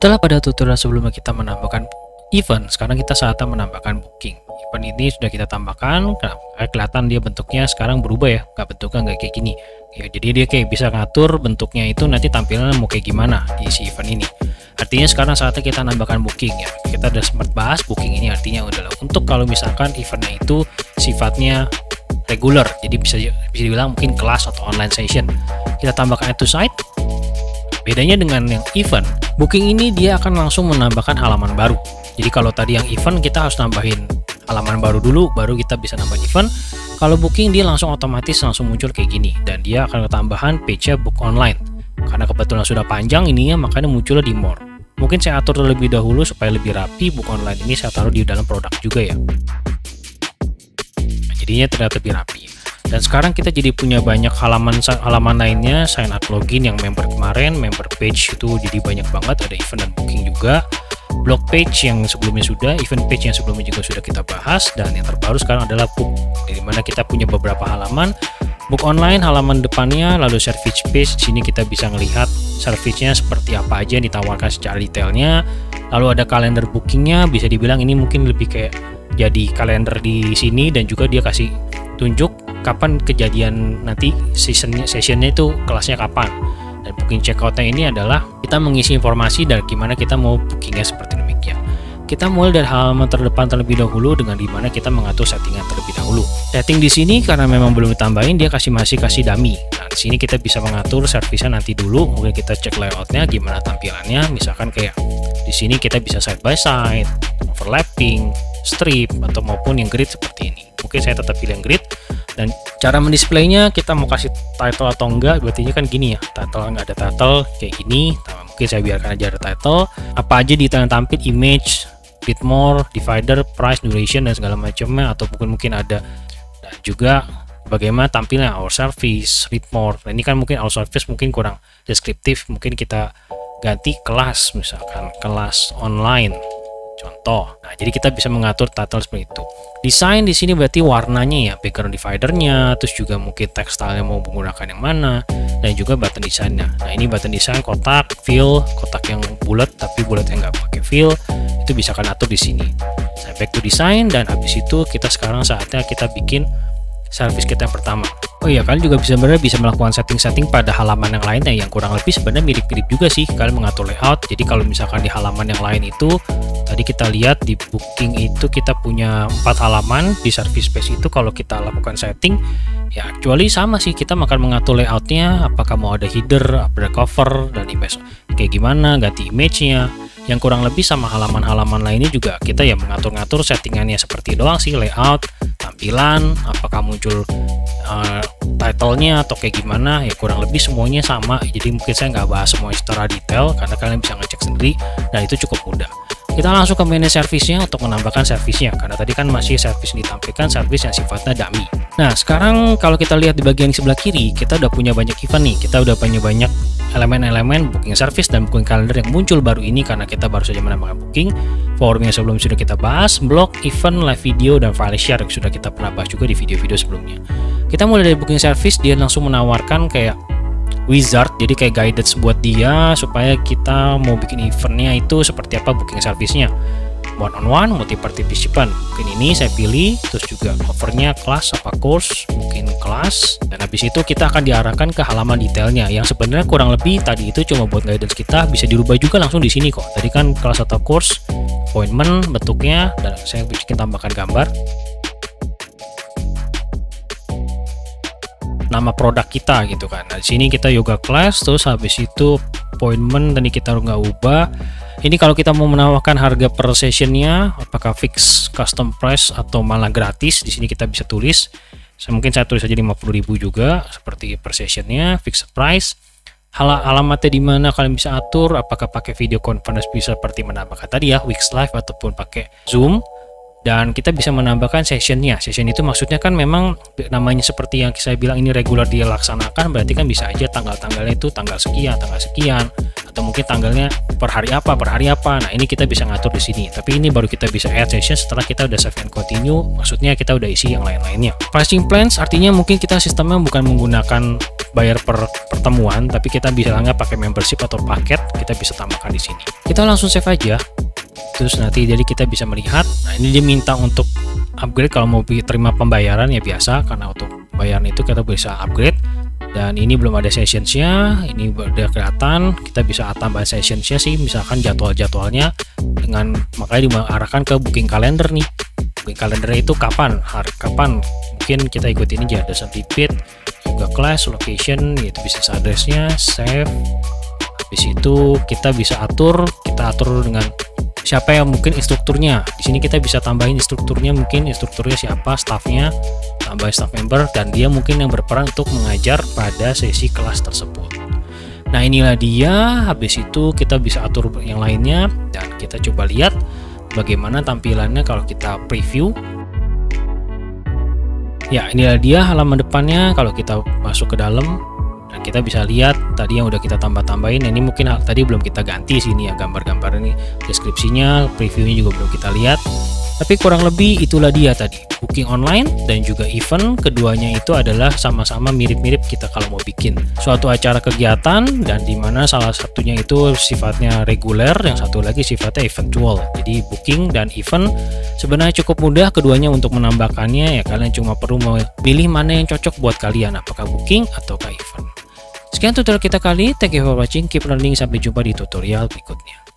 Setelah pada tutorial sebelumnya kita menambahkan event, sekarang kita saatnya menambahkan booking. Event ini sudah kita tambahkan, kelihatan dia bentuknya sekarang berubah ya, bentuknya nggak kayak gini. Ya, jadi dia kayak bisa ngatur bentuknya itu nanti tampilannya mau kayak gimana di si event ini. Artinya sekarang saatnya kita nambahkan booking ya. Kita udah sempat bahas booking ini artinya adalah untuk kalau misalkan eventnya itu sifatnya regular, jadi bisa dibilang mungkin kelas atau online session. Kita tambahkan add to site. Bedanya dengan yang event, booking ini dia akan langsung menambahkan halaman baru. Jadi kalau tadi yang event kita harus nambahin halaman baru dulu, baru kita bisa nambahin event. Kalau booking dia langsung otomatis langsung muncul kayak gini, dan dia akan tambahan page-nya book online. Karena kebetulan sudah panjang ininya, makanya munculnya di more. Mungkin saya atur terlebih dahulu supaya lebih rapi. Book online ini saya taruh di dalam produk juga ya. Nah, jadinya terlihat lebih rapi. Dan sekarang kita jadi punya banyak halaman lainnya, sign up login yang member kemarin, member page itu jadi banyak banget, ada event dan booking juga. Blog page yang sebelumnya sudah, event page yang sebelumnya juga sudah kita bahas, dan yang terbaru sekarang adalah book, di mana kita punya beberapa halaman. Book online halaman depannya, lalu service page. Di sini kita bisa melihat service-nya seperti apa aja yang ditawarkan secara detailnya. Lalu ada kalender bookingnya, bisa dibilang ini mungkin lebih kayak jadi kalender di sini, dan juga dia kasih tunjuk kapan kejadian nanti sessionnya itu kelasnya kapan. Dan booking checkoutnya ini adalah kita mengisi informasi dari gimana kita mau bookingnya seperti demikian. Kita mulai dari halaman terdepan terlebih dahulu dengan dimana kita mengatur settingan terlebih dahulu. Setting di sini karena memang belum ditambahin, dia masih kasih dummy. Nah, di sini kita bisa mengatur servisnya nanti dulu. Mungkin kita cek layoutnya gimana tampilannya. Misalkan kayak di sini kita bisa side by side, overlapping, strip, atau maupun yang grid seperti ini. Mungkin saya tetap pilih yang grid. Dan cara mendisplaynya kita mau kasih title atau enggak, berarti kan gini ya, title nggak ada title kayak gini. Nah, mungkin saya biarkan aja ada title. Apa aja detail yang tampil, image, bit more, divider, price, duration, dan segala macamnya, atau mungkin ada. Dan juga bagaimana tampilnya our service, read more. Nah, ini kan mungkin our service mungkin kurang deskriptif, mungkin kita ganti kelas, misalkan kelas online contoh. Nah, jadi kita bisa mengatur title seperti itu. Desain di sini berarti warnanya ya, background dividernya, terus juga mungkin tekstilnya mau menggunakan yang mana, dan juga button desainnya. Nah, ini button desain kotak, fill, kotak yang bulat tapi bulat yang nggak pakai fill, itu bisa kan atur di sini. Saya back to design, dan habis itu kita sekarang saatnya kita bikin service kita yang pertama. Oh iya, kalian juga sebenarnya bisa melakukan setting-setting pada halaman yang lainnya yang kurang lebih sebenarnya mirip-mirip juga sih. Kalian mengatur layout. Jadi kalau misalkan di halaman yang lain itu tadi kita lihat di booking itu kita punya 4 halaman, di service page itu kalau kita lakukan setting ya actually sama sih, kita akan mengatur layoutnya, apakah mau ada header, ada cover, dan image kayak gimana, ganti image-nya. Yang kurang lebih sama halaman-halaman lainnya juga kita ya mengatur-ngatur settingannya seperti doang sih, layout, tampilan, apakah muncul title-nya atau kayak gimana, ya kurang lebih semuanya sama. Jadi mungkin saya nggak bahas semuanya secara detail karena kalian bisa ngecek sendiri, dan itu cukup mudah. Kita langsung ke manage service-nya untuk menambahkan service-nya, karena tadi kan masih service ditampilkan service yang sifatnya dummy. Nah, sekarang kalau kita lihat di bagian sebelah kiri, kita udah punya banyak event nih, kita udah punya banyak elemen-elemen booking service dan booking calendar yang muncul baru ini karena kita baru saja menambahkan booking. Forum yang sebelum sudah kita bahas, blog, event, live video, dan file share yang sudah kita pernah bahas juga di video-video sebelumnya. Kita mulai dari booking service, dia langsung menawarkan kayak wizard, jadi kayak guidance buat dia supaya kita mau bikin eventnya itu seperti apa booking service-nya. One on one, multi participant. Mungkin ini saya pilih, terus juga covernya kelas apa course, mungkin kelas, dan habis itu kita akan diarahkan ke halaman detailnya yang sebenarnya kurang lebih tadi itu cuma buat guidance kita, bisa dirubah juga langsung di sini kok. Tadi kan kelas atau course, appointment bentuknya, dan saya bikin tambahkan gambar. Nama produk kita gitu kan. Nah, di sini kita yoga class, terus habis itu appointment tadi kita nggak ubah. Ini kalau kita mau menawarkan harga per sessionnya, apakah fix custom price atau malah gratis, di sini kita bisa tulis. Mungkin saya tulis aja 50.000 juga, seperti per sessionnya, fixed price. Alamatnya di mana kalian bisa atur, apakah pakai video conference bisa seperti menambahkan tadi ya, Wix Live ataupun pakai Zoom. Dan kita bisa menambahkan sessionnya. Session itu maksudnya kan memang namanya seperti yang saya bilang ini regular dia laksanakan, berarti kan bisa aja tanggal-tanggalnya itu tanggal sekian, atau mungkin tanggalnya per hari apa. Nah, ini kita bisa ngatur di sini. Tapi ini baru kita bisa add session setelah kita udah save and continue. Maksudnya kita udah isi yang lain-lainnya. Pricing plans artinya mungkin kita sistemnya bukan menggunakan bayar per pertemuan, tapi kita bisa nggak pakai membership atau paket, kita bisa tambahkan di sini. Kita langsung save aja. Terus nanti jadi kita bisa melihat, nah ini dia minta untuk upgrade kalau mau terima pembayaran ya biasa, karena untuk bayaran itu kita bisa upgrade. Dan ini belum ada sessionsnya, ini udah kelihatan, kita bisa tambah sessionsnya sih, misalkan jadwal-jadwalnya dengan, makanya diarahkan ke booking calendar nih. Booking calendar itu kapan, kapan mungkin kita ikut ini jadi ada repeat, juga class, location, yaitu bisnis addressnya, save. Habis itu kita bisa atur, dengan siapa yang mungkin instrukturnya. Di sini kita bisa tambahin instrukturnya, mungkin instrukturnya siapa, staffnya, tambah staff member, dan dia mungkin yang berperan untuk mengajar pada sesi kelas tersebut. Nah inilah dia. Habis itu kita bisa atur yang lainnya, dan kita coba lihat bagaimana tampilannya kalau kita preview. Ya inilah dia halaman depannya kalau kita masuk ke dalam. Nah, kita bisa lihat tadi yang udah kita tambah-tambahin. Ini mungkin tadi belum kita ganti sini ya, gambar-gambar ini, deskripsinya, previewnya juga belum kita lihat. Tapi kurang lebih itulah dia tadi, booking online dan juga event. Keduanya itu adalah sama-sama mirip-mirip kita kalau mau bikin suatu acara kegiatan, dan dimana salah satunya itu sifatnya reguler, yang satu lagi sifatnya eventual. Jadi booking dan event sebenarnya cukup mudah keduanya untuk menambahkannya ya. Kalian cuma perlu memilih mana yang cocok buat kalian, apakah booking ataukah event. Sekian tutorial kita kali, thank you for watching, keep learning, sampai jumpa di tutorial berikutnya.